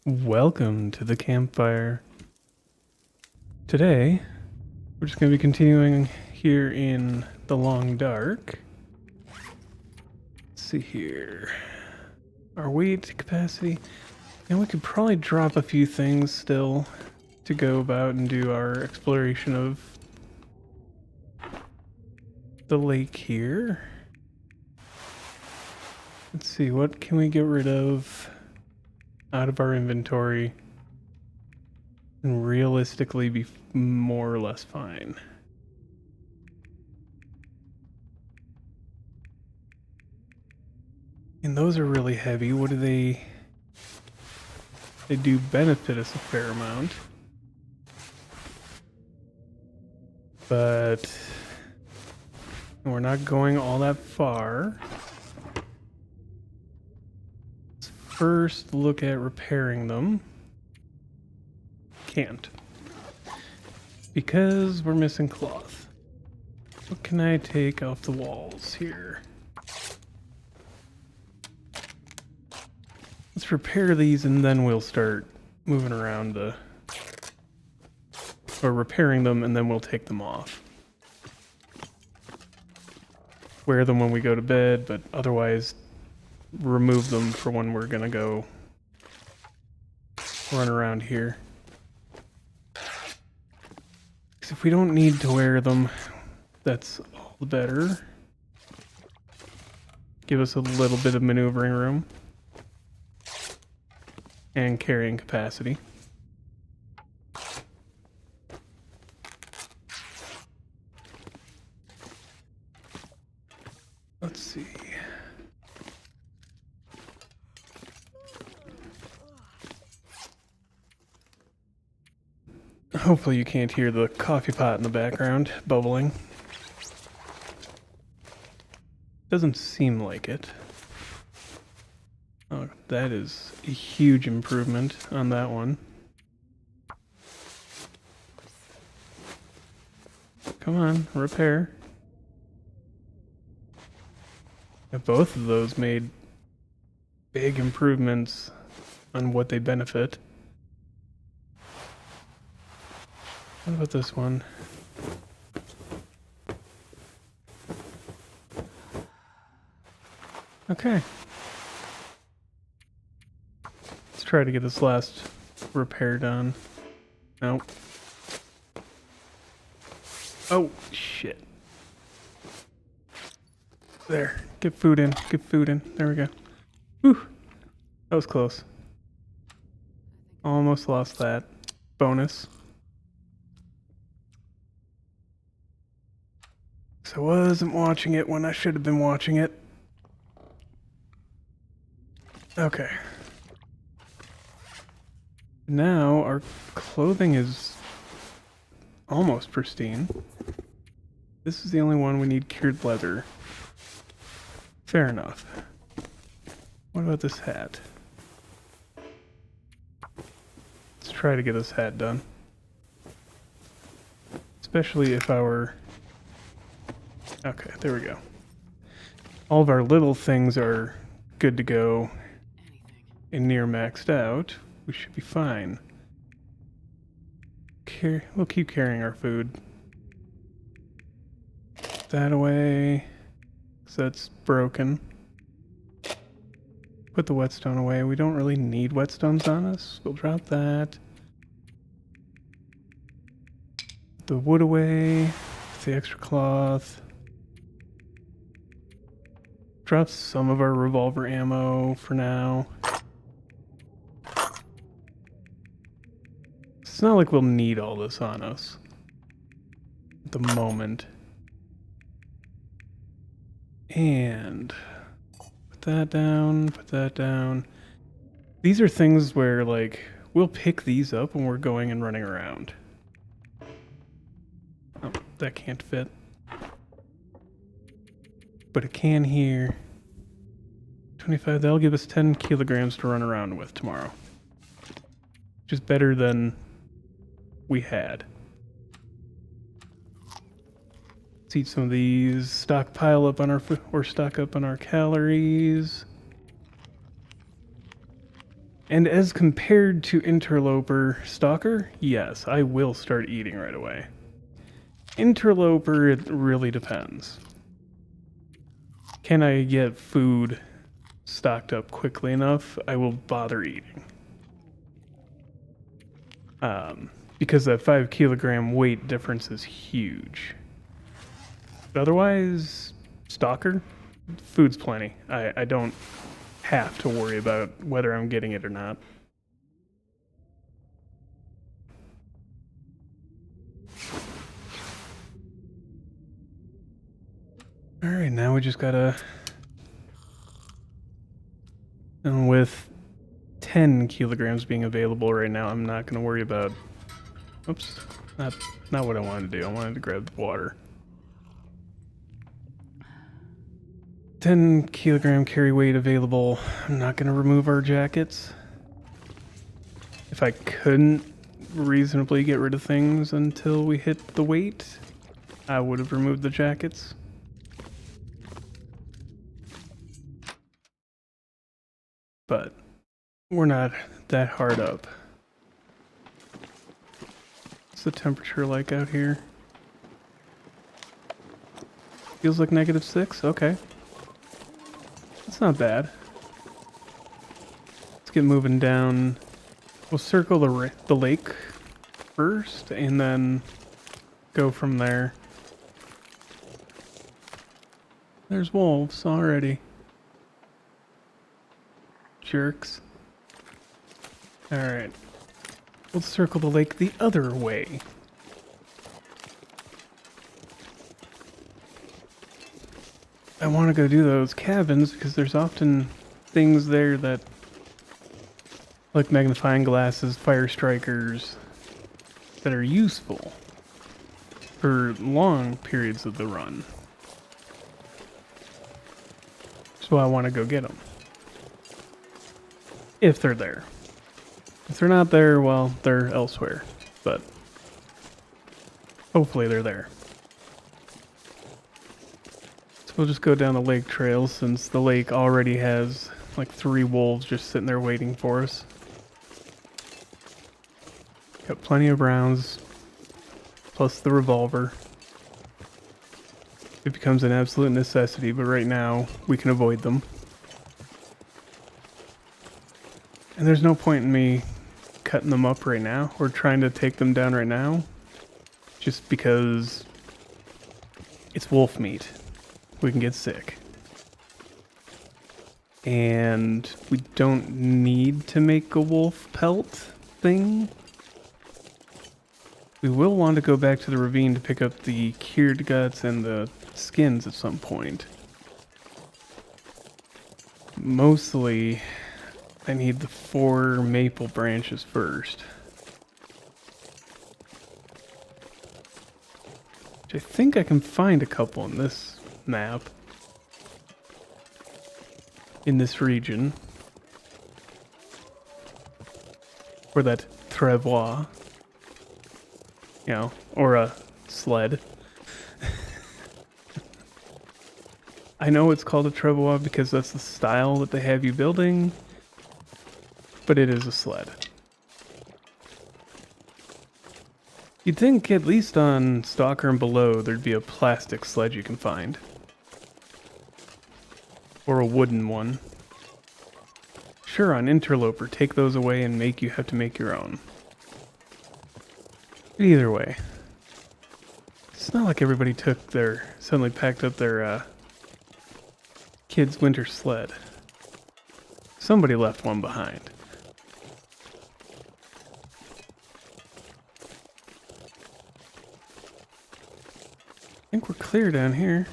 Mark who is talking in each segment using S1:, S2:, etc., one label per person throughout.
S1: Welcome to the campfire. Today, we're just going to be continuing here in the long dark. Let's see here. Our weight capacity. And we could probably drop a few things still to go about and do our exploration of the lake here. Let's see, what can we get rid of out of our inventory and realistically be more or less fine. And those are really heavy. What do they... They do benefit us a fair amount. But we're not going all that far. Let's first look at repairing them. Can't. Because we're missing cloth. What can I take off the walls here? Let's repair these and then we'll start moving around the... Or repairing them and then we'll take them off. Wear them when we go to bed, but otherwise remove them for when we're gonna go run around here. Because if we don't need to wear them, that's all the better. Give us a little bit of maneuvering room. And carrying capacity. Let's see. Hopefully you can't hear the coffee pot in the background bubbling. Doesn't seem like it. Oh, that is a huge improvement on that one. Come on, repair. Yeah, both of those made big improvements on what they benefit. What about this one? Okay. Let's try to get this last repair done. Nope. Oh, shit. There. Get food in. Get food in. There we go. Whew. That was close. Almost lost that. Bonus. So I wasn't watching it when I should have been watching it. Okay. Now our clothing is almost pristine. This is the only one we need cured leather. Fair enough. What about this hat? Let's try to get this hat done. Especially if our... Okay, there we go. All of our little things are good to go and near maxed out. We should be fine. We'll keep carrying our food. Put that away, because that's broken. Put the whetstone away. We don't really need whetstones on us. We'll drop that. Put the wood away. Put the extra cloth. Drop some of our revolver ammo for now. It's not like we'll need all this on us at the moment. And put that down, put that down. These are things where, like, we'll pick these up when we're going and running around. Oh, that can't fit. But it can here. 25, that'll give us 10 kilograms to run around with tomorrow. Which is better than we had. Let's eat some of these, stockpile up on our food, or stock up on our calories. And as compared to Interloper Stalker, yes, I will start eating right away. Interloper, it really depends. Can I get food stocked up quickly enough? I will bother eating. Because that 5 kilogram weight difference is huge. But otherwise, Stalker, food's plenty. I don't have to worry about whether I'm getting it or not. Alright, now we just gotta... And with 10 kilograms being available right now, I'm not gonna worry about... Oops, not what I wanted to do. I wanted to grab the water. 10 kilogram carry weight available. I'm not gonna remove our jackets. If I couldn't reasonably get rid of things until we hit the weight, I would have removed the jackets. But we're not that hard up. What's the temperature like out here? Feels like -6? Okay. That's not bad. Let's get moving down. We'll circle the lake first and then go from there. There's wolves already. Jerks. Alright. We'll circle the lake the other way. I want to go do those cabins because there's often things there that, like magnifying glasses, fire strikers, that are useful for long periods of the run. So I want to go get them. If they're there. If they're not there, well, they're elsewhere. But hopefully they're there. So we'll just go down the lake trail since the lake already has like 3 wolves just sitting there waiting for us. Got plenty of rounds, plus the revolver. It becomes an absolute necessity, but right now we can avoid them. And there's no point in me cutting them up right now or trying to take them down right now, just because it's wolf meat. We can get sick. And we don't need to make a wolf pelt thing. We will want to go back to the ravine to pick up the cured guts and the skins at some point. Mostly, I need the 4 maple branches first. Which I think I can find a couple in this map. In this region. Or that travois. You know, or a sled. I know it's called a travois because that's the style that they have you building, but it is a sled. You'd think at least on Stalker and below there'd be a plastic sled you can find. Or a wooden one. Sure, on Interloper, take those away and you have to make your own. But either way, it's not like everybody suddenly packed up their kid's winter sled. Somebody left one behind. I think we're clear down here.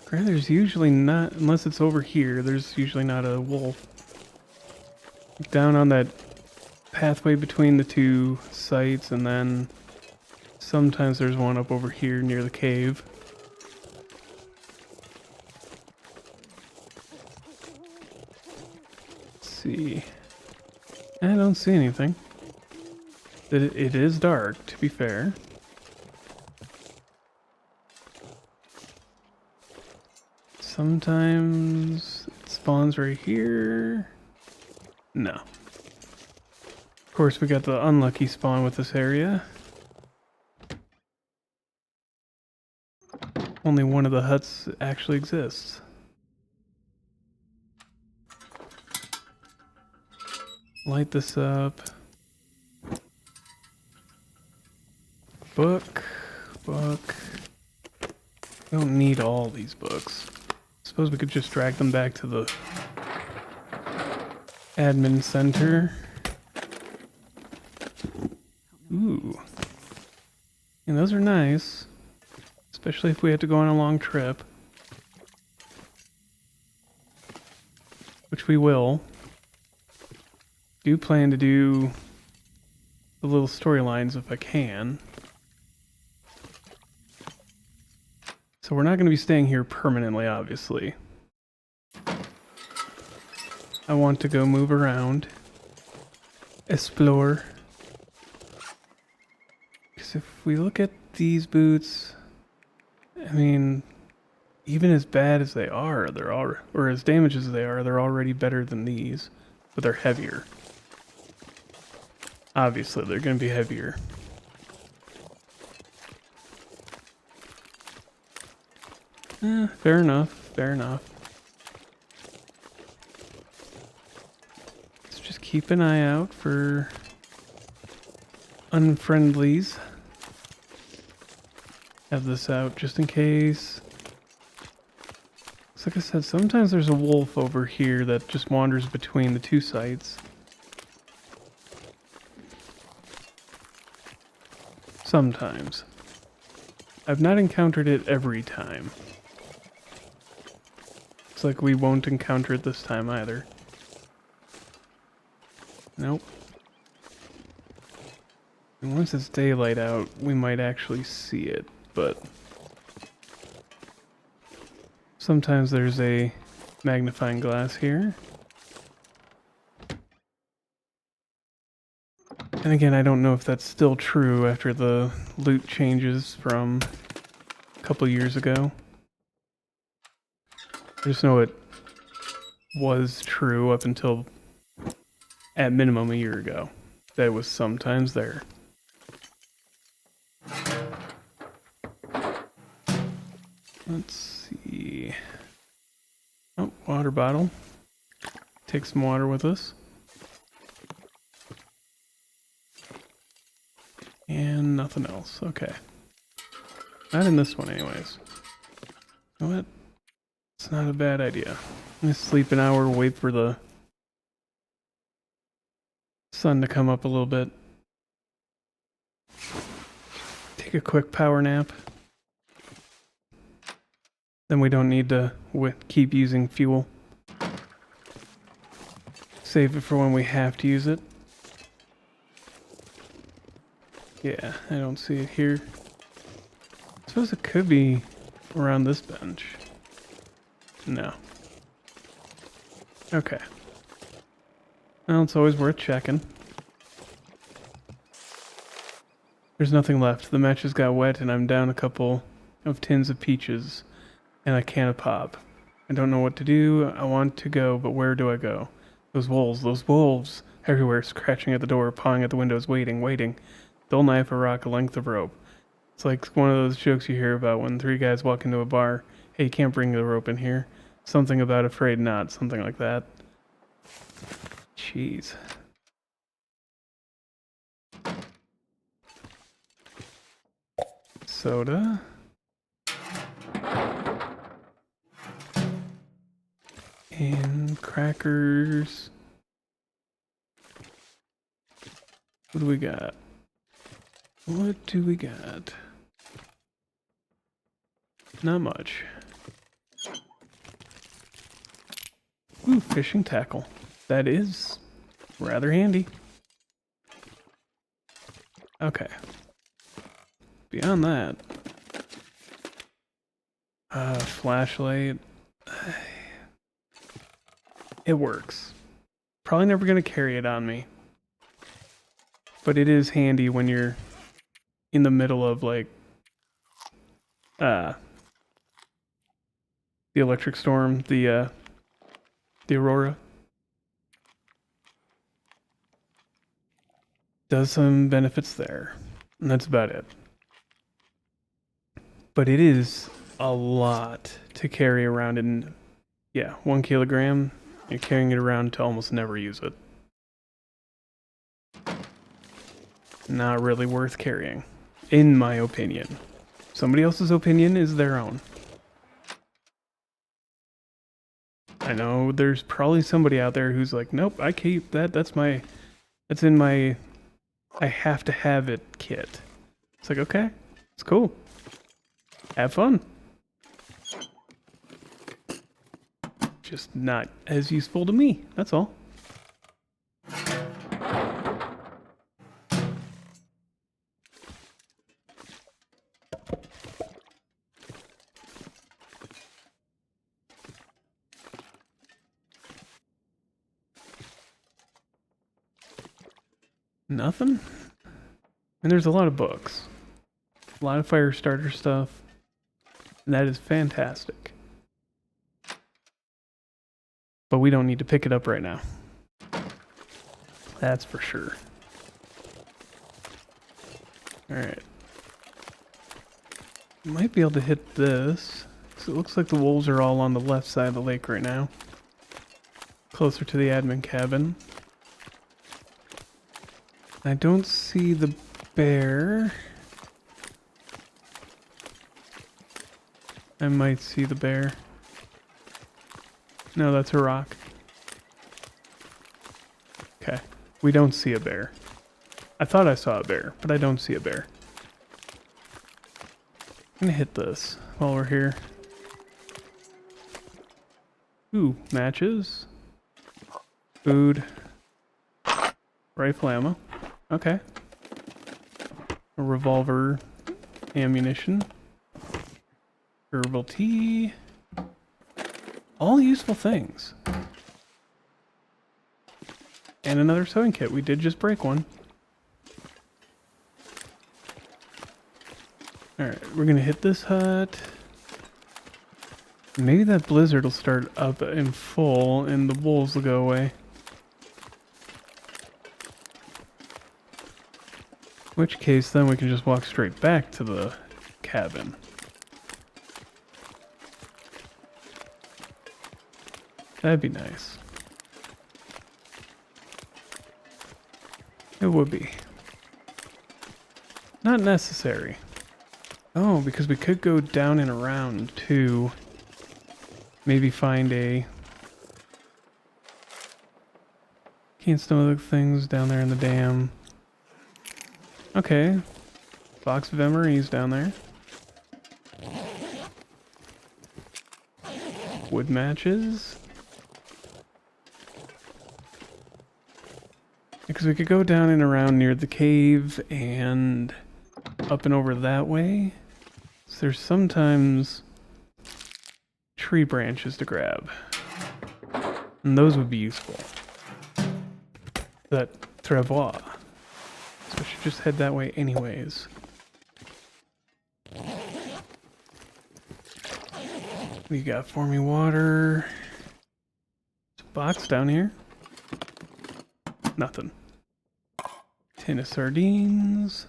S1: There's usually not, unless it's over here, there's usually not a wolf. Down on that pathway between the 2 sites, and then sometimes there's one up over here near the cave. Let's see. I don't see anything. It is dark, to be fair. Sometimes it spawns right here. No. Of course, we got the unlucky spawn with this area. Only one of the huts actually exists. Light this up. Book. We don't need all these books. Suppose we could just drag them back to the admin center. Ooh. And those are nice. Especially if we had to go on a long trip. Which we will. Do plan to do the little storylines if I can. So we're not going to be staying here permanently, obviously. I want to go move around. Explore. Because if we look at these boots, I mean, even as bad as they are, or as damaged as they are, they're already better than these, but they're heavier. Obviously, they're going to be heavier. Fair enough. Let's just keep an eye out for unfriendlies. Have this out just in case. Like I said, sometimes there's a wolf over here that just wanders between the two sites. Sometimes. I've not encountered it every time. It's like we won't encounter it this time either. Nope. And once it's daylight out, we might actually see it, but sometimes there's a magnifying glass here. And again, I don't know if that's still true after the loot changes from a couple years ago. I just know it was true up until at minimum a year ago. That it was sometimes there. Let's see. Oh, water bottle. Take some water with us. And nothing else. Okay. Not in this one anyways. You know what? It's not a bad idea. I'm gonna sleep an hour, wait for the sun to come up a little bit. Take a quick power nap. Then we don't need to keep using fuel. Save it for when we have to use it. Yeah, I don't see it here. I suppose it could be around this bench. No. Okay. Well, it's always worth checking. There's nothing left. The matches got wet and I'm down a couple of tins of peaches and a can of pop. I don't know what to do. I want to go, but where do I go? Those wolves everywhere, scratching at the door, pawing at the windows, waiting. Dull knife, a rock, a length of rope. It's like one of those jokes you hear about when three guys walk into a bar. Hey, you can't bring the rope in here. Something about afraid not, something like that. Jeez. Soda. And crackers. What do we got? What do we got? Not much. Ooh, fishing tackle. That is rather handy. Okay. Beyond that, flashlight. It works. Probably never gonna carry it on me, but it is handy when you're in the middle of like the electric storm, the aurora. Does some benefits there. And that's about it. But it is a lot to carry around in, yeah, 1 kilogram. You're carrying it around to almost never use it. Not really worth carrying, in my opinion. Somebody else's opinion is their own. I know there's probably somebody out there who's like, nope, I keep that. That's in my, I have to have it kit. It's like, okay, it's cool. Have fun. Just not as useful to me, that's all. Nothing? And there's a lot of books. A lot of fire starter stuff. And that is fantastic. But we don't need to pick it up right now. That's for sure. Alright. Might be able to hit this. So it looks like the wolves are all on the left side of the lake right now. Closer to the admin cabin. I don't see the bear. I might see the bear. No, that's a rock. Okay. We don't see a bear. I thought I saw a bear, but I don't see a bear. I'm gonna hit this while we're here. Ooh, matches. Food. Rifle ammo. Okay. A revolver ammunition. Herbal tea. All useful things. And another sewing kit. We did just break one. Alright, we're gonna hit this hut. Maybe that blizzard will start up in full and the wolves will go away. In which case, then we can just walk straight back to the cabin. That'd be nice. It would be. Not necessary. Oh, because we could go down and around to maybe find a... Can't stomach things down there in the dam. Okay. Box of MREs down there. Wood matches. Because we could go down and around near the cave and up and over that way. So there's sometimes tree branches to grab. And those would be useful. That travois. So I should just head that way anyways. What do you got for me? Water. There's a box down here. Nothing. Tin of sardines.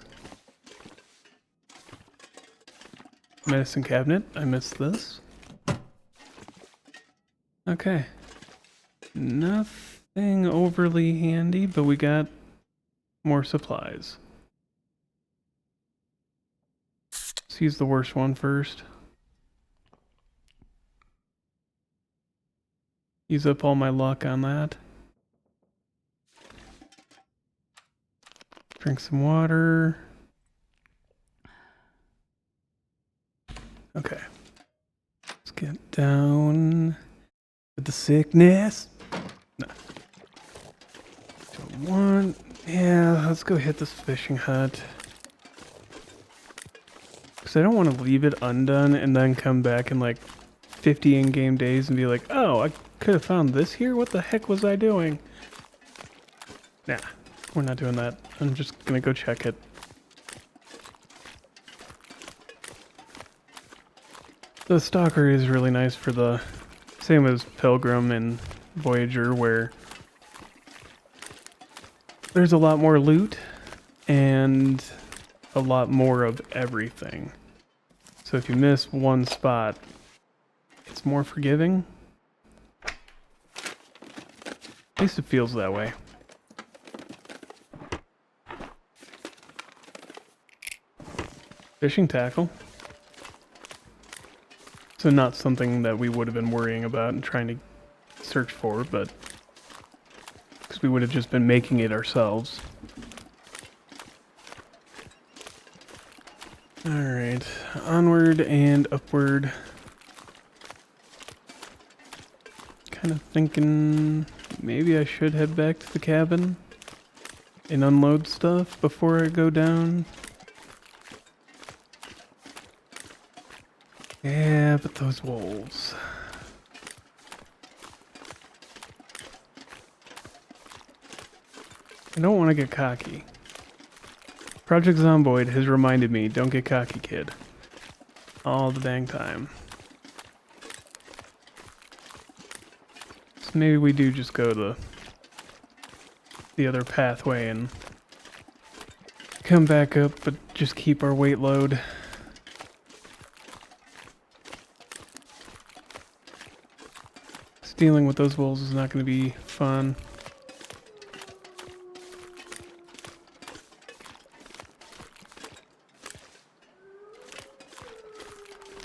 S1: Medicine cabinet. I missed this. Okay. Nothing overly handy, but we got more supplies. Let's use the worst one first. Use up all my luck on that. Drink some water. Okay. Let's get down with the sickness. No. Don't want. Yeah, let's go hit this fishing hut. Because I don't want to leave it undone and then come back in like 50 in-game days and be like, oh, I could have found this here? What the heck was I doing? Nah, we're not doing that. I'm just gonna go check it. The Stalker is really nice for the same as Pilgrim and Voyager, where there's a lot more loot, and a lot more of everything. So if you miss one spot, it's more forgiving. At least it feels that way. Fishing tackle. So not something that we would have been worrying about and trying to search for, but because we would have just been making it ourselves. Alright, onward and upward. Kind of thinking maybe I should head back to the cabin and unload stuff before I go down. Yeah, but those wolves. I don't want to get cocky. Project Zomboid has reminded me, don't get cocky, kid. All the dang time. So maybe we do just go the other pathway and come back up, but just keep our weight load. Dealing with those wolves is not going to be fun.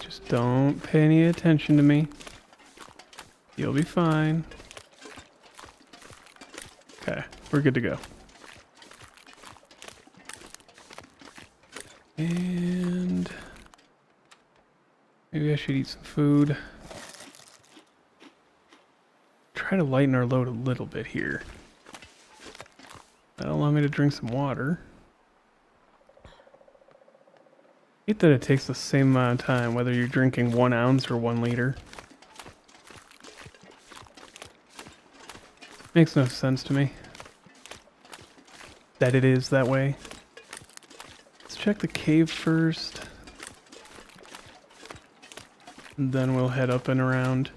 S1: Just don't pay any attention to me. You'll be fine. Okay, we're good to go. And maybe I should eat some food. Try to lighten our load a little bit here. That'll allow me to drink some water. Hate that it takes the same amount of time whether you're drinking 1 ounce or 1 liter. Makes no sense to me that it is that way. Let's check the cave first. And then we'll head up and around.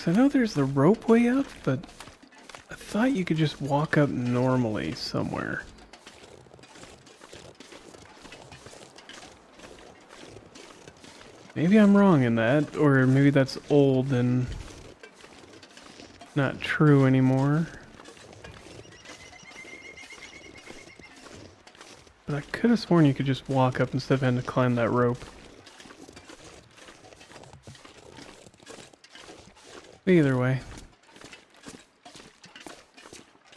S1: I know there's the rope way up, but I thought you could just walk up normally somewhere. Maybe I'm wrong in that, or maybe that's old and not true anymore. But I could have sworn you could just walk up instead of having to climb that rope. Either way.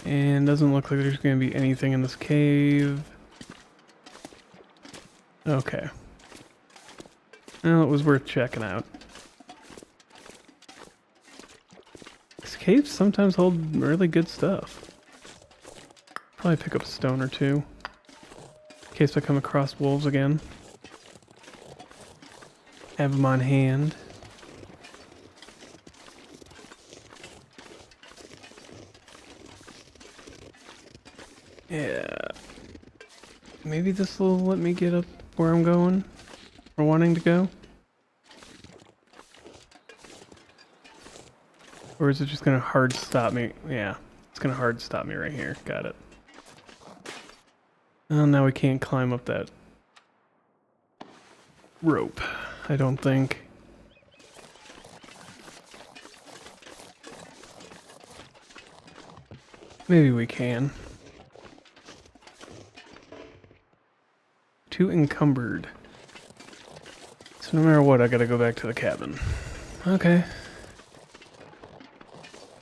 S1: And doesn't look like there's going to be anything in this cave. Okay. Well, it was worth checking out. These caves sometimes hold really good stuff. Probably pick up a stone or two. In case I come across wolves again. Have them on hand. Yeah. Maybe this will let me get up where I'm going. Or wanting to go. Or is it just gonna hard stop me? Yeah. It's gonna hard stop me right here. Got it. Oh, now we can't climb up that rope, I don't think. Maybe we can. Too encumbered. So no matter what, I gotta go back to the cabin. Okay.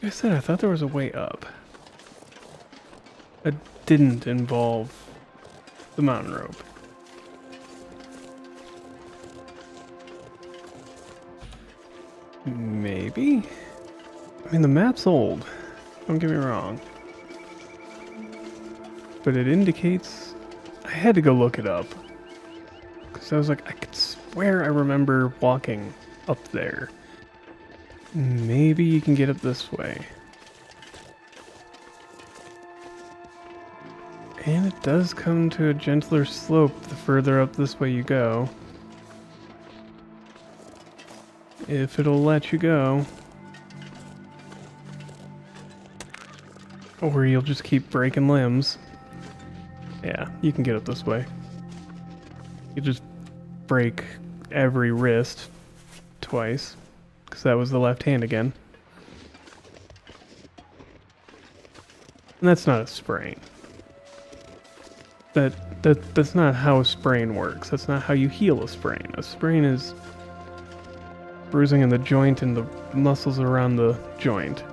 S1: Like I said, I thought there was a way up. That didn't involve the mountain rope. Maybe? I mean, the map's old. Don't get me wrong. But it indicates... I had to go look it up. Because I was like, I could swear I remember walking up there. Maybe you can get up this way. And it does come to a gentler slope the further up this way you go. If it'll let you go. Or you'll just keep breaking limbs. Yeah, you can get up this way. You just break every wrist twice, because that was the left hand again. And that's not a sprain. That's not how a sprain works. That's not how you heal a sprain. A sprain is bruising in the joint and the muscles around the joint.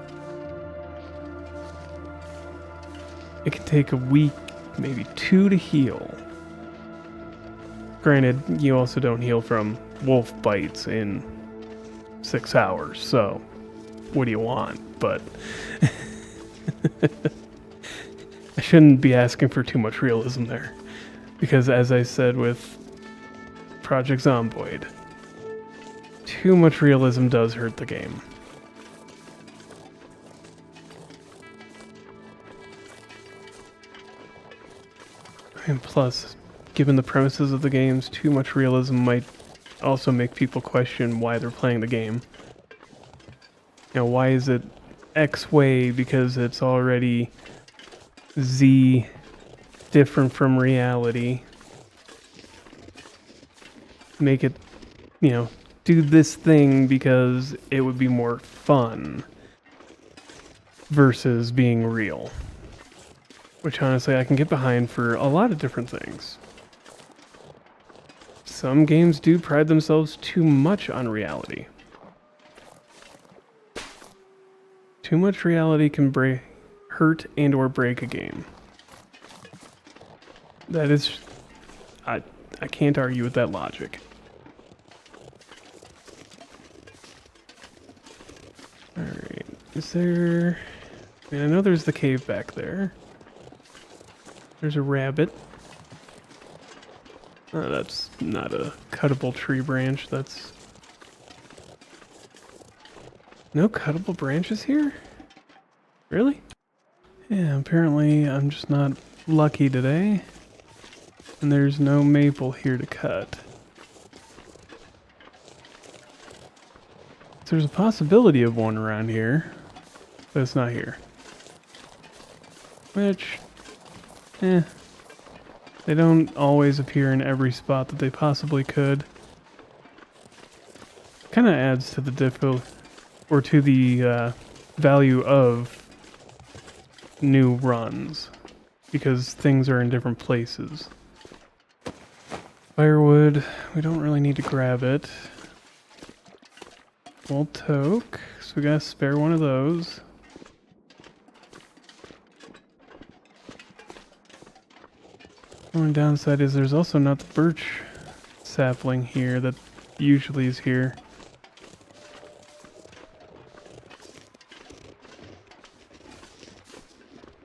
S1: It can take a week, maybe 2 to heal. Granted, you also don't heal from wolf bites in 6 hours, so what do you want? But I shouldn't be asking for too much realism there. Because as I said with Project Zomboid, too much realism does hurt the game. And plus, given the premises of the games, too much realism might also make people question why they're playing the game. You know, why is it X way because it's already Z different from reality? Make it, you know, do this thing because it would be more fun versus being real. Which honestly I can get behind for a lot of different things. Some games do pride themselves too much on reality. Too much reality can hurt and or break a game. That is... I can't argue with that logic. Alright, is there... I mean, I know there's the cave back there. There's a rabbit. Oh, that's not a cuttable tree branch, that's... No cuttable branches here? Really? Yeah, apparently I'm just not lucky today. And there's no maple here to cut. So there's a possibility of one around here, but it's not here. Which, they don't always appear in every spot that they possibly could. Kind of adds to the or to the value of new runs, because things are in different places. Firewood, we don't really need to grab it. Old toke, so we gotta spare one of those. Only downside is there's also not the birch sapling here that usually is here.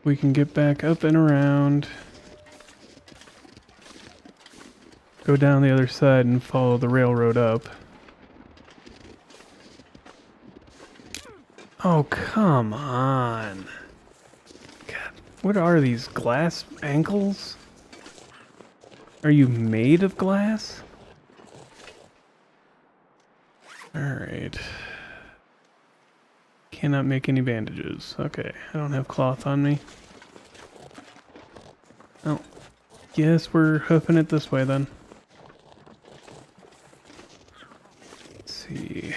S1: We can get back up and around. Go down the other side and follow the railroad up. Oh, come on. God, what are these, glass ankles? Are you made of glass? Alright. Cannot make any bandages. Okay, I don't have cloth on me. Oh, guess we're hoofing it this way then. Let's see.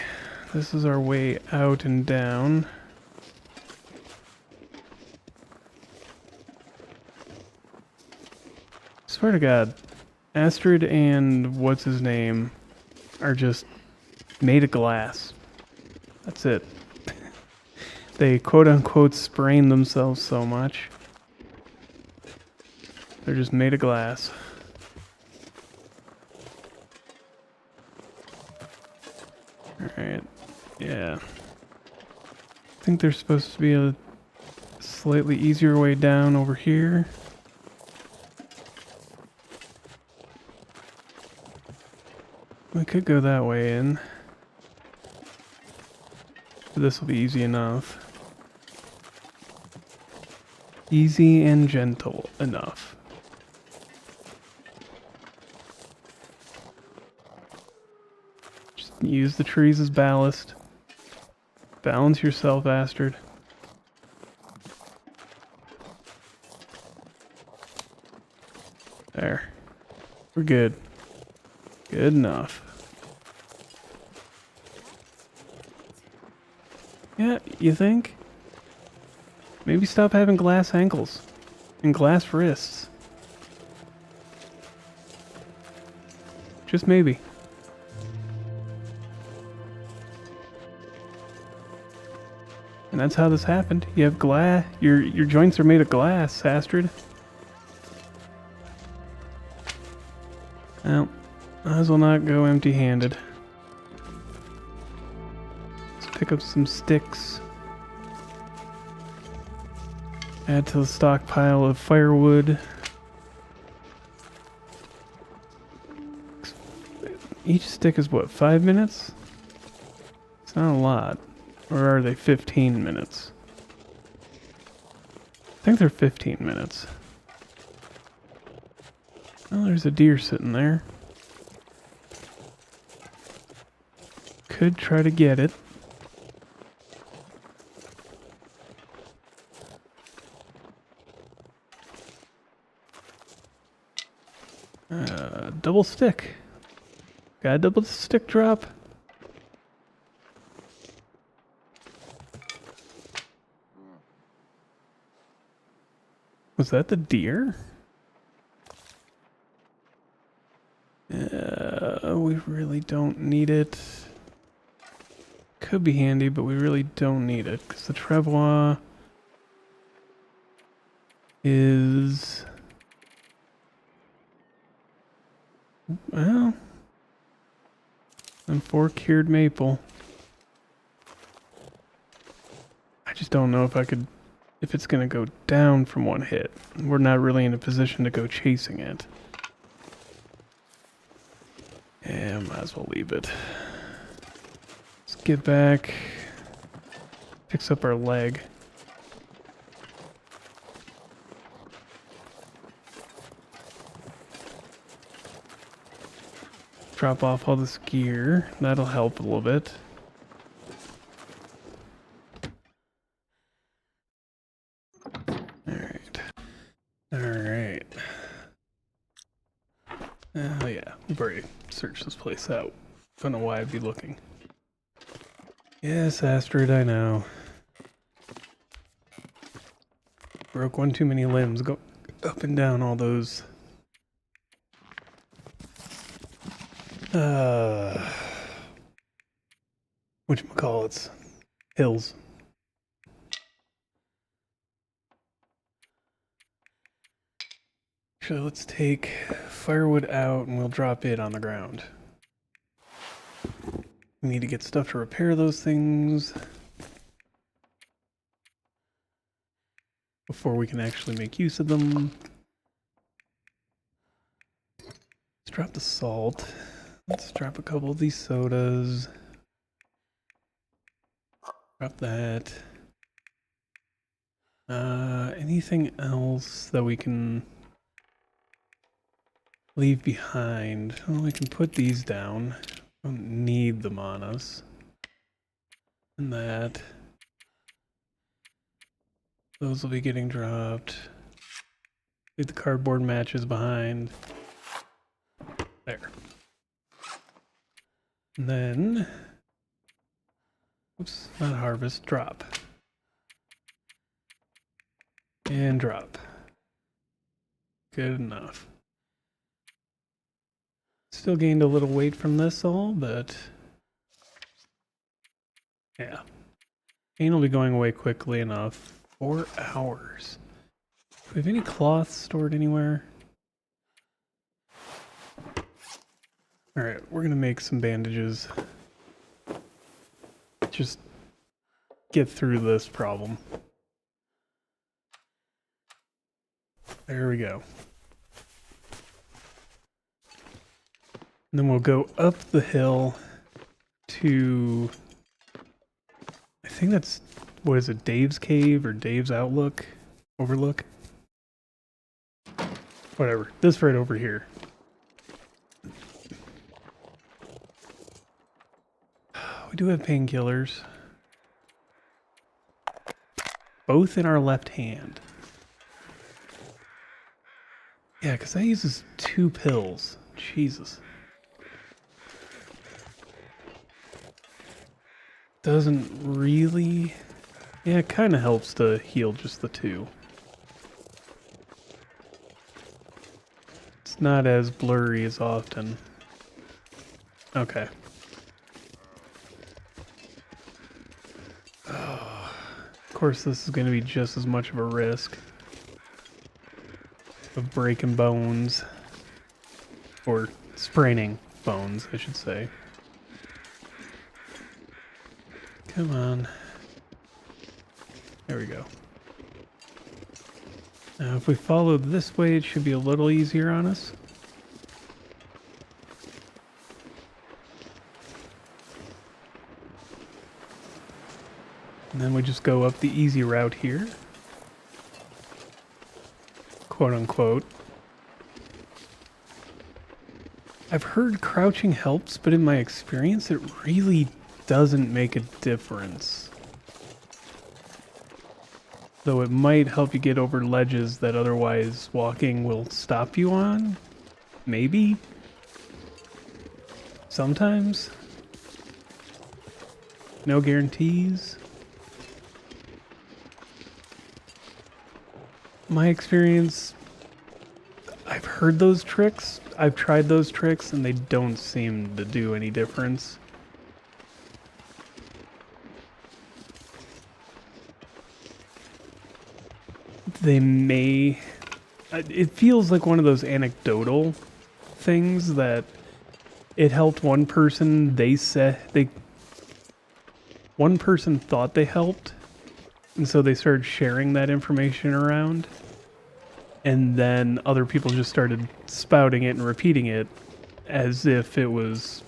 S1: This is our way out and down. Swear to God, Astrid and what's his name are just made of glass. That's it. They quote-unquote sprain themselves so much. They're just made of glass. Alright, yeah. I think there's supposed to be a slightly easier way down over here. We could go that way in. But this will be easy enough. Easy and gentle enough. Just use the trees as ballast. Balance yourself, Astrid. There. We're good. Good enough. Yeah, you think? Maybe stop having glass ankles and glass wrists. Just maybe. And that's how this happened. You have glass. Your joints are made of glass, Astrid. Well, might as well not go empty-handed. Let's pick up some sticks. Add to the stockpile of firewood. Each stick is what, 5 minutes? It's not a lot. Or are they 15 minutes? I think they're 15 minutes. Oh, there's a deer sitting there. Could try to get it. Double stick. Got a double stick drop. Was that the deer? We really don't need it. Could be handy, but we really don't need it because the travois is, well, and 4 cured maple. I just don't know if I could, if it's gonna go down from one hit. We're not really in a position to go chasing it. Yeah, might as well leave it. Let's get back. Fix up our leg. Drop off all this gear. That'll help a little bit. Alright. Alright. Oh yeah, we've already searched this place out. Don't know why I'd be looking. Yes, Astrid, I know. Broke one too many limbs. Go up and down all those. Whatchamacallits? Hills. Actually, let's take firewood out and we'll drop it on the ground. We need to get stuff to repair those things before we can actually make use of them. Let's drop the salt. Let's drop a couple of these sodas. Drop that. Anything else that we can leave behind? Well, we can put these down. Don't need them on us. And that. Those will be getting dropped. Leave the cardboard matches behind. There. And then, oops, not harvest, drop. And drop. Good enough. Still gained a little weight from this all, but yeah. Pain will be going away quickly enough. 4 hours. Do we have any cloth stored anywhere? Alright, we're gonna make some bandages. Just get through this problem. There we go. And then we'll go up the hill to, I think that's, what is it, Dave's Cave or Dave's Overlook? Whatever, this right over here. We do have painkillers. Both in our left hand. Yeah, because that uses 2 pills. Jesus. Doesn't really... Yeah, it kind of helps to heal just the 2. It's not as blurry as often. Okay. Oh, of course, this is going to be just as much of a risk of breaking bones. Or spraining bones, I should say. Come on. There we go. Now, if we follow this way, it should be a little easier on us. And then we just go up the easy route here. Quote unquote. I've heard crouching helps, but in my experience, it really doesn't make a difference. Though it might help you get over ledges that otherwise walking will stop you on. Maybe. Sometimes. No guarantees. My experience, I've heard those tricks, I've tried those tricks, and they don't seem to do any difference. They may... It feels like one of those anecdotal things that it helped one person, one person thought they helped, and so they started sharing that information around. And then other people just started spouting it and repeating it as if it was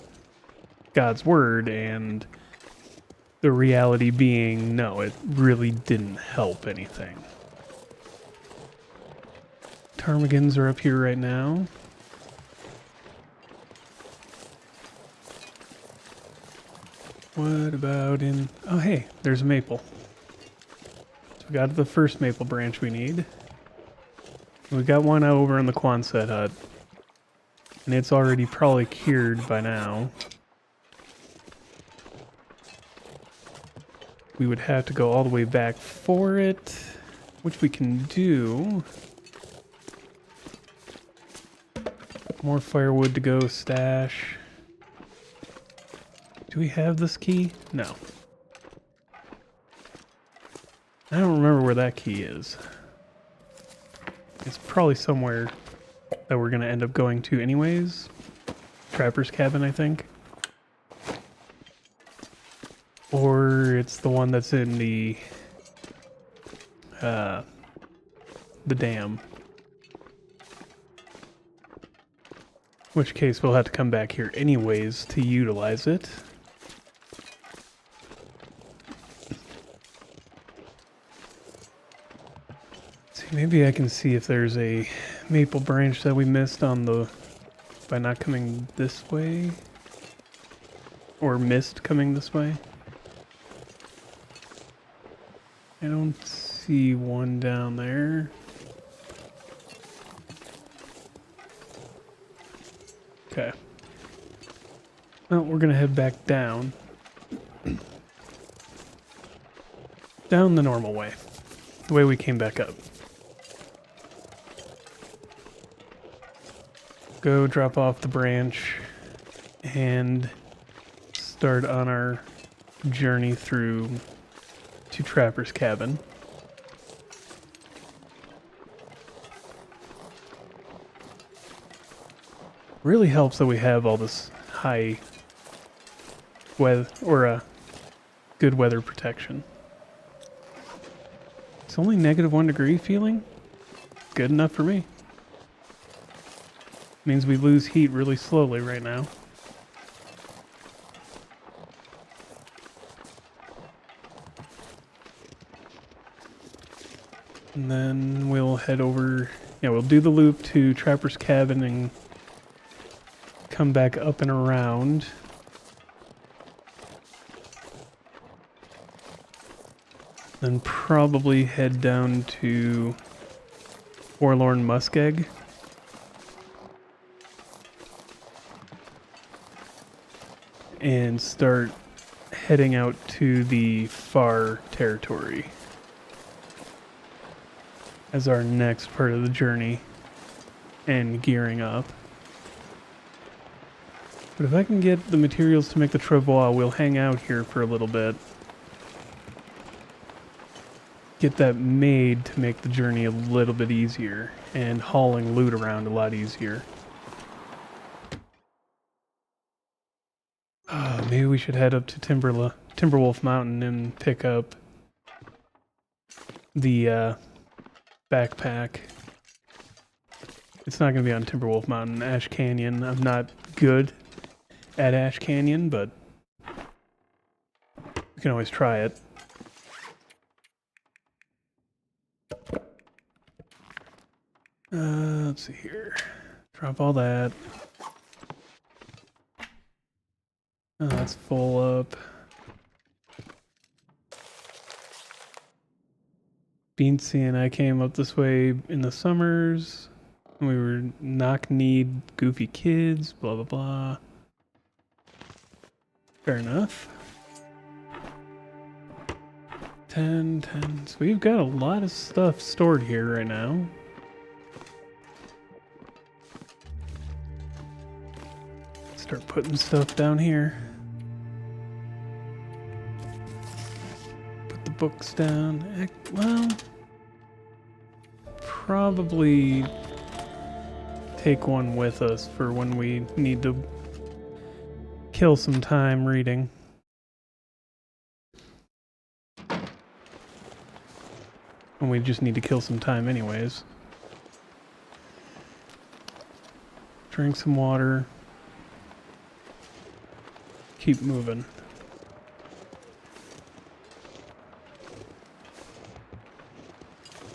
S1: God's word, and the reality being, no, it really didn't help anything. Ptarmigans are up here right now. What about in... Oh, hey, there's a maple. So we got the first maple branch we need. We got one over in the Quonset hut. And it's already probably cured by now. We would have to go all the way back for it, which we can do. More firewood to go stash. Do we have this key? No. I don't remember where that key is. It's probably somewhere that we're going to end up going to anyways. Trapper's cabin, I think. Or it's the one that's in the dam. In which case we'll have to come back here anyways to utilize it. See, maybe I can see if there's a maple branch that we missed on the... by not coming this way. Or missed coming this way. I don't see one down there. Okay. Well, we're gonna head back down. Down the normal way. The way we came back up. Go drop off the branch and start on our journey through to Trapper's cabin. Really helps that we have all this high weather, or good weather protection. It's only -1 degree feeling. Good enough for me. Means we lose heat really slowly right now. And then we'll head over, yeah, we'll do the loop to Trapper's cabin and come back up and around. Then probably head down to Forlorn Muskegg. and start heading out to the far territory as our next part of the journey and gearing up. But if I can get the materials to make the travois, we'll hang out here for a little bit. Get that made to make the journey a little bit easier and hauling loot around a lot easier. Maybe we should head up to Timberwolf Mountain and pick up the backpack. It's not going to be on Timberwolf Mountain, Ash Canyon. I'm not good at Ash Canyon, but we can always try it. Let's see here. Drop all that. Oh, that's full up. Beansy and I came up this way in the summers. We were knock-kneed, goofy kids, blah, blah, blah. Fair enough. 10. So we've got a lot of stuff stored here right now. Start putting stuff down here. Put the books down. Well, probably take one with us for when we need to kill some time reading. And we just need to kill some time anyways. Drink some water. Keep moving.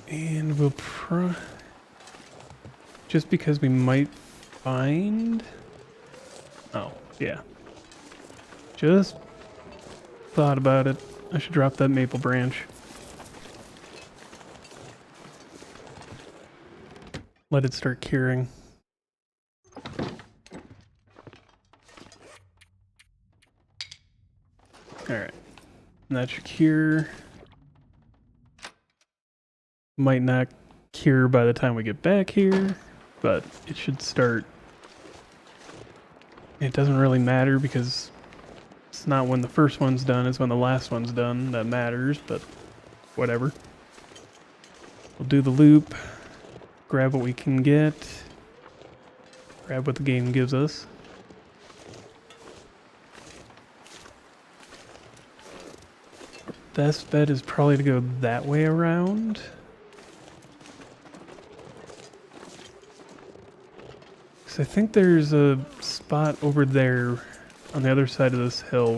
S1: And we'll just because we might find... Oh, yeah. Just thought about it. I should drop that maple branch. Let it start curing. Alright. And that should cure. Might not cure by the time we get back here, but it should start. It doesn't really matter because it's not when the first one's done, it's when the last one's done that matters, but whatever. We'll do the loop, grab what we can get, grab what the game gives us. Best bet is probably to go that way around. Because I think there's a spot over there on the other side of this hill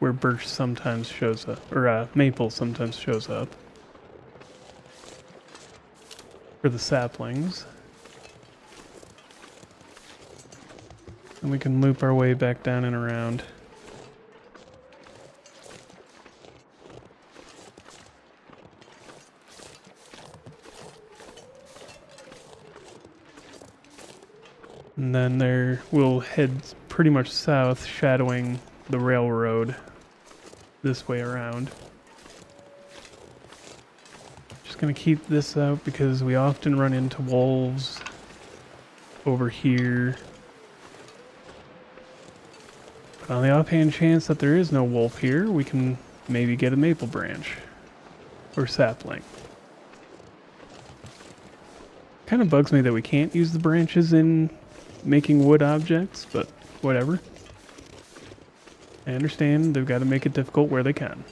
S1: where birch sometimes shows up, or maple sometimes shows up. For the saplings. And we can loop our way back down and around. And then there we'll head pretty much south, shadowing the railroad this way around. Just gonna keep this out because we often run into wolves over here. But on the offhand chance that there is no wolf here, we can maybe get a maple branch or sapling. Kind of bugs me that we can't use the branches in making wood objects, but whatever. I understand they've got to make it difficult where they can.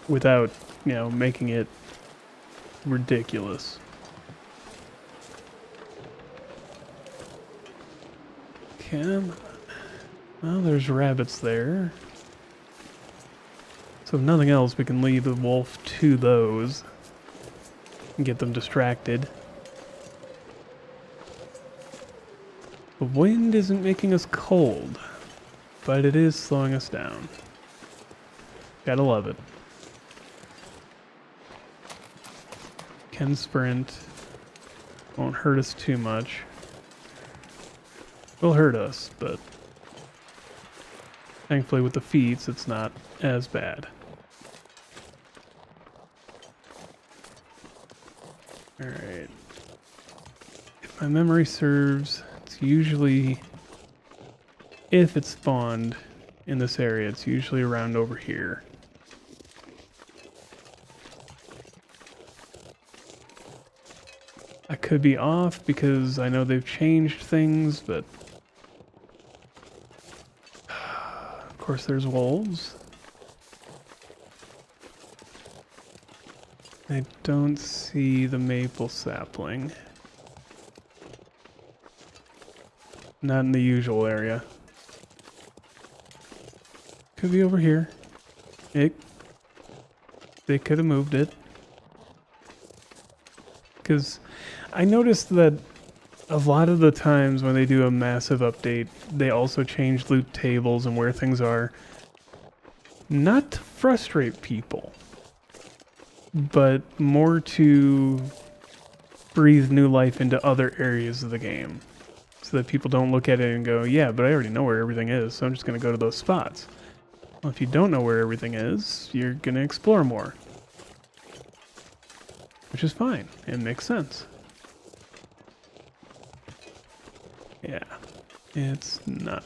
S1: Without, making it ridiculous. Come on. Well, there's rabbits there. So if nothing else, we can lead the wolf to those. And get them distracted. The wind isn't making us cold, but it is slowing us down. Gotta love it. Can sprint. Won't hurt us too much. Will hurt us, but thankfully with the feats it's not as bad. Alright. If my memory serves, it's usually, if it's spawned in this area, it's usually around over here. I could be off because I know they've changed things, but of course there's wolves. I don't see the maple sapling. Not in the usual area. Could be over here. They could have moved it. Because I noticed that a lot of the times when they do a massive update, they also change loot tables and where things are. Not to frustrate people, but more to breathe new life into other areas of the game. So that people don't look at it and go, yeah, but I already know where everything is, so I'm just going to go to those spots. Well, if you don't know where everything is, you're going to explore more. Which is fine. It makes sense. Yeah. It's not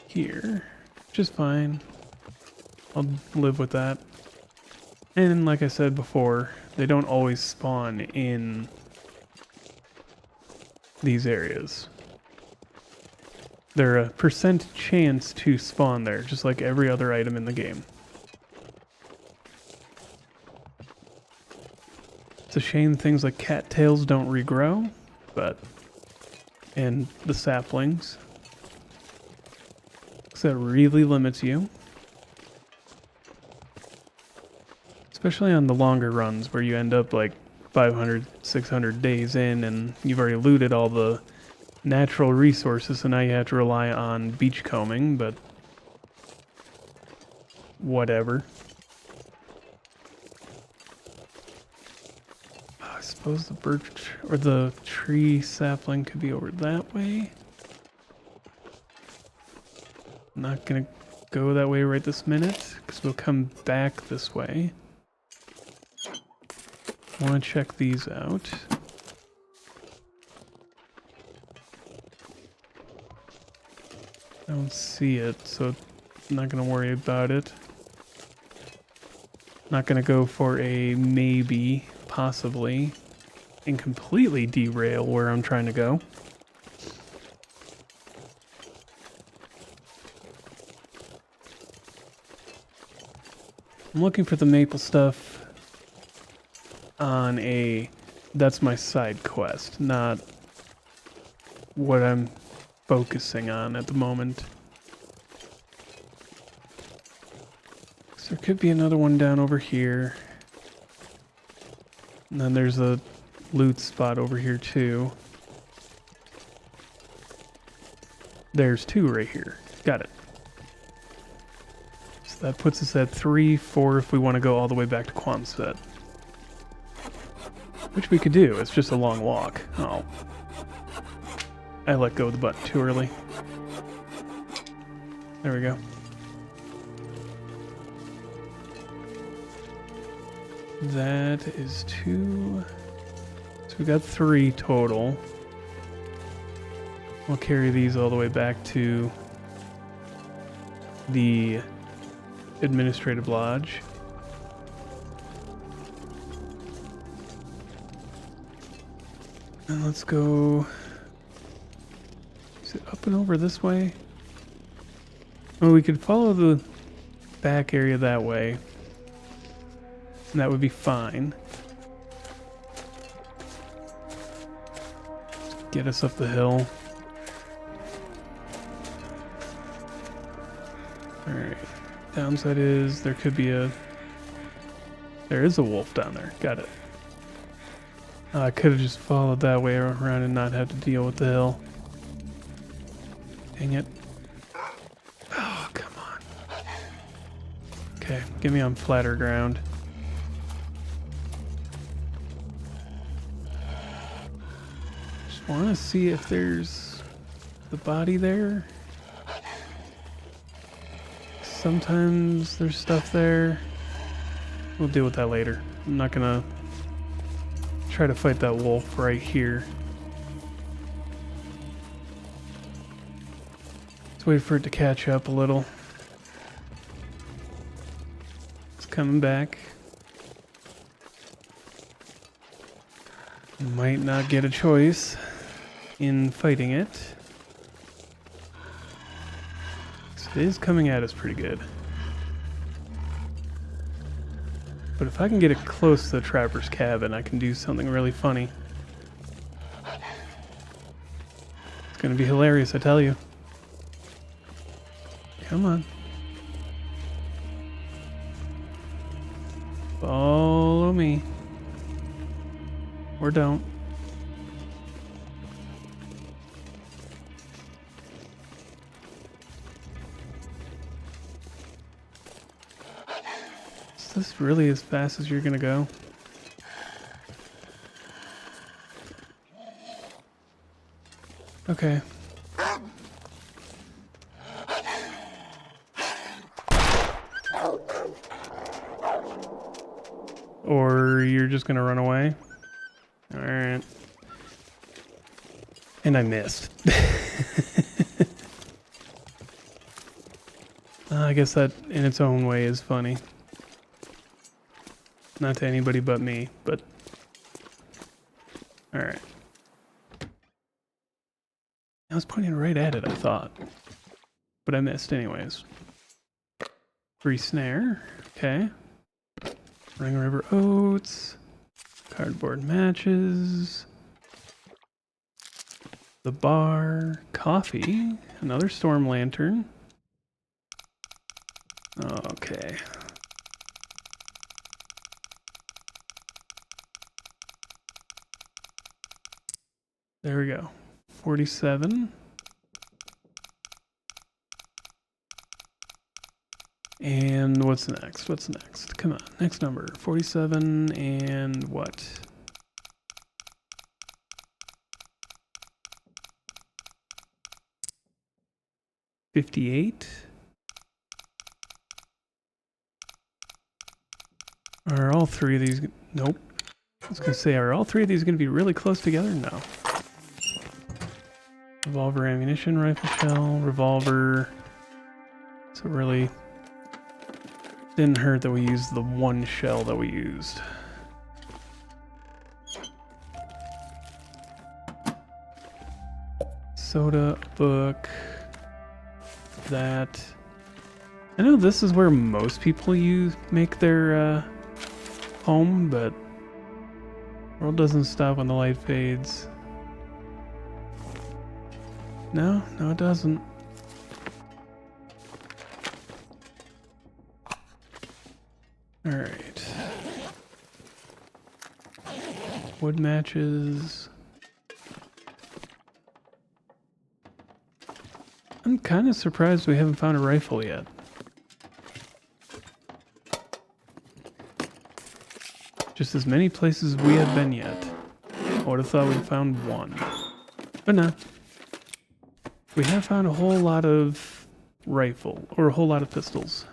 S1: here. Which is fine. I'll live with that. And like I said before, they don't always spawn in these areas. They're a percent chance to spawn there, just like every other item in the game. It's a shame things like cattails don't regrow, but... and the saplings. So that really limits you. Especially on the longer runs where you end up like 500, 600 days in and you've already looted all the natural resources, so now you have to rely on beachcombing, but whatever. I suppose the birch or the tree sapling could be over that way. Not gonna go that way right this minute because we'll come back this way. I want to check these out. I don't see it, so I'm not going to worry about it. Not going to go for a maybe, possibly, and completely derail where I'm trying to go. I'm looking for the maple stuff on a, that's my side quest, not what I'm focusing on at the moment. So there could be another one down over here. And then there's a loot spot over here too. There's two right here. Got it. So that puts us at 3, 4 if we want to go all the way back to Quonset. Which we could do, it's just a long walk. Oh. I let go of the button too early. There we go. That is 2. So we got 3 total. We'll carry these all the way back to the administrative lodge. And let's go... is it up and over this way? Well, we could follow the back area that way. And that would be fine. Just get us up the hill. Alright. Downside is there could be a... there is a wolf down there. Got it. I could have just followed that way around and not have to deal with the hill. Dang it. Oh, come on. Okay, get me on flatter ground. want to see if there's the body there. Sometimes there's stuff there. We'll deal with that later. I'm not gonna try to fight that wolf right here. Let's wait for it to catch up a little. It's coming back. Might not get a choice in fighting it. It is coming at us pretty good. But if I can get it close to the trapper's cabin, I can do something really funny. It's gonna be hilarious, I tell you. Come on. Follow me. Or don't. Is this really as fast as you're gonna go? Okay. Or you're just gonna run away? Alright. And I missed. I guess that in its own way is funny. Not to anybody but me, but... Alright. I was pointing right at it, I thought. But I missed anyways. Free snare. Okay. Ring River Oats. Cardboard matches. The bar. Coffee. Another storm lantern. Okay. There we go. 47. And what's next? What's next? Come on, next number. 47 and what? $58. Are all three of these... Nope. I was going to say, are all three of these going to be really close together? No. Revolver ammunition, rifle shell, revolver. So really didn't hurt that we used the one shell that we used. Soda, book, that. I know this is where most people make their home, but world doesn't stop when the light fades. No, it doesn't. All right. Wood matches. I'm kind of surprised we haven't found a rifle yet. Just as many places we have been yet. I would have thought we'd found one. But no. We have found a whole lot of rifle, or a whole lot of pistols.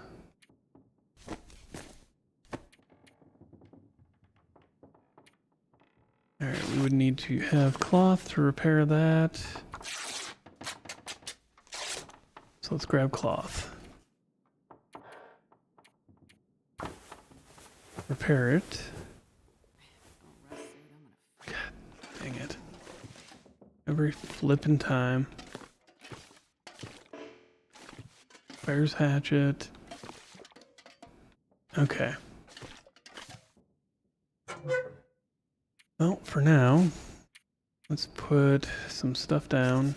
S1: Alright, we would need to have cloth to repair that. So let's grab cloth. Repair it. God dang it. Every flippin' time. Fire's hatchet. Okay. Well, for now, let's put some stuff down.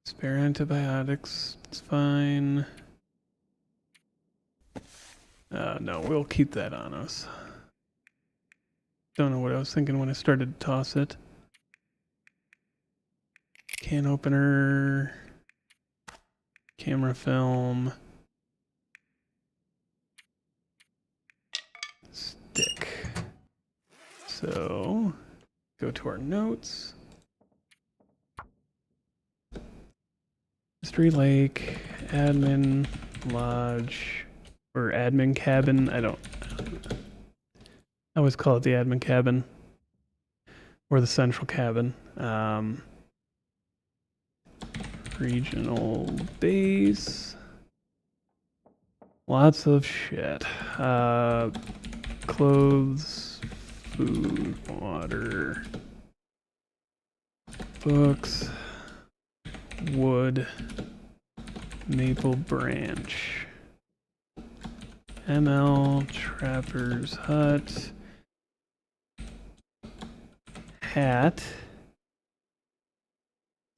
S1: Spare antibiotics, it's fine. No, we'll keep that on us. Don't know what I was thinking when I started to toss it. Can opener, camera film, stick. So, go to our notes. Mystery Lake, admin lodge, or admin cabin. I always call it the admin cabin or the central cabin. Regional base. Lots of shit. Clothes, food, water, books, wood, maple branch, ML, trapper's hut, hat,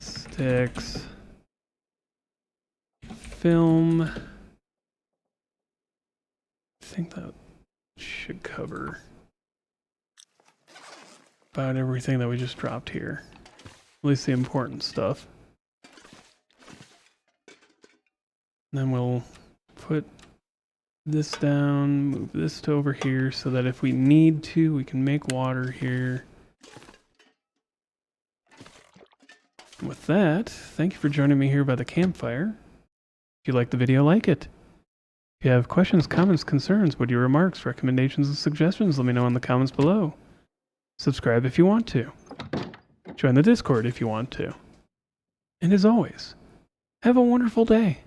S1: sticks, film. I think that should cover about everything that we just dropped here. At least the important stuff. And then we'll put this down, move this to over here so that if we need to, we can make water here. And with that, thank you for joining me here by the campfire. If you liked the video, like it. If you have questions, comments, concerns, witty remarks, recommendations, and suggestions, let me know in the comments below. Subscribe if you want to. Join the Discord if you want to. And as always, have a wonderful day.